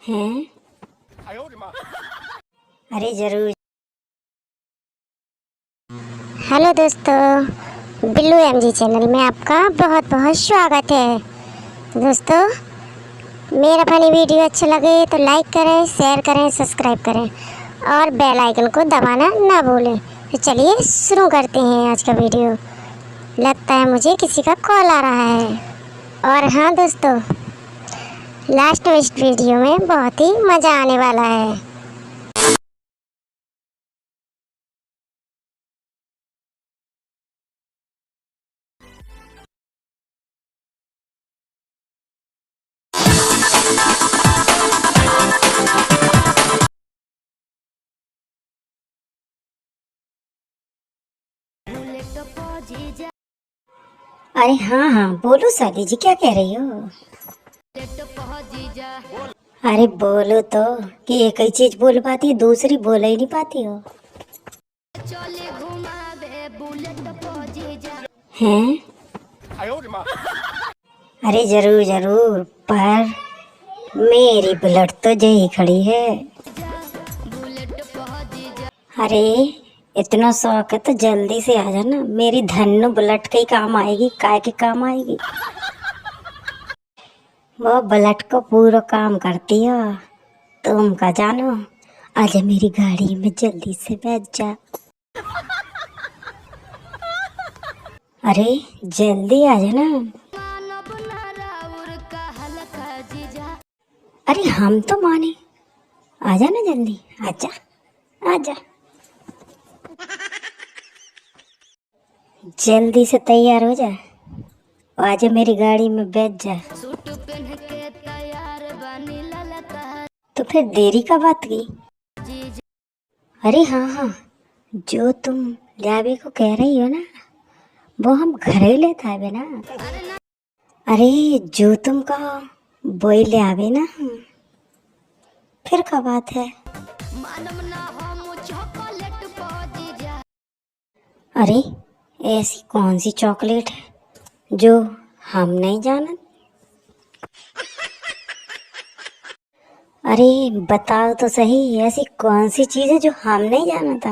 हैं? अरे जरूर। हेलो दोस्तों, बिल्लू एमजी चैनल में आपका बहुत बहुत स्वागत है। दोस्तों, मेरा फनी वीडियो अच्छा लगे तो लाइक करें, शेयर करें, सब्सक्राइब करें और बेल आइकन को दबाना ना भूलें। तो चलिए शुरू करते हैं आज का वीडियो। लगता है मुझे किसी का कॉल आ रहा है। और हाँ दोस्तों, लास्ट में इस वीडियो में बहुत ही मज़ा आने वाला है। अरे हाँ हाँ, बोलो साली जी, क्या कह रही हो? अरे बोलो तो, कि एक ही चीज बोल पाती है, दूसरी बोल ही नहीं पाती हो। हैं? अरे जरूर जरूर, पर मेरी बुलेट तो जही खड़ी है। अरे इतना शौक है तो जल्दी से आ जाना, मेरी धन्नो बुलेट के ही काम आएगी। काय के काम आएगी? वो बुलेट को पूरा काम करती है, तुम का जानो। आजा मेरी गाड़ी में जल्दी से बैठ जा। अरे जल्दी आ जाना। अरे हम तो माने, आ जाना जल्दी, आजा आजा। जल्दी से तैयार हो जा, आजा मेरी गाड़ी में बैठ जा। तो फिर देरी का बात की? अरे हाँ हाँ, जो तुम लावे को कह रही हो ना, वो हम घर ही लेता है ना। अरे जो तुम कहो वो ही ले आवे ना, फिर क्या बात है? अरे ऐसी कौन सी चॉकलेट है जो हम नहीं जानते? अरे बताओ तो सही, ऐसी कौन सी चीज है जो हम नहीं जानता?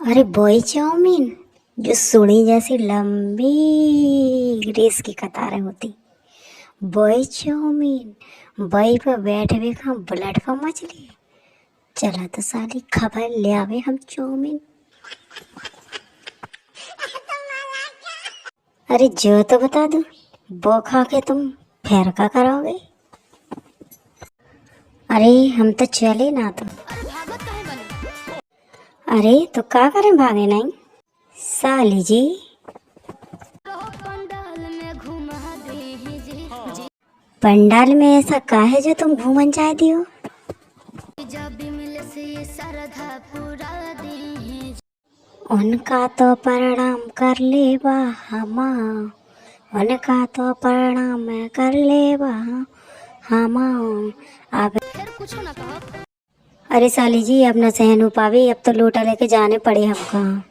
अरे बोई चाउमीन, जो सुनी जैसी लंबी रेस की कतारें होती। बोई चाउमीन, बोई पर बैठे हुए हम बुलेट पर मछली। चला तो साली खबर ले आवे हम चाउमीन। अरे जो तो बता दो, वो खा के तुम फिर क्या करोगे? अरे हम तो चले ना तो। अरे तो क्या करें, भागे नहीं साली जी? पंडाल में ऐसा का है जो तुम घूमन चाहती हो? उनका तो प्रणाम कर ले बा हमा, उनका तो प्रणाम कर ले बा हमा। अब अरे साली जी, अब न सहन हो पावे, अब तो लोटा लेके जाने पड़े हमको।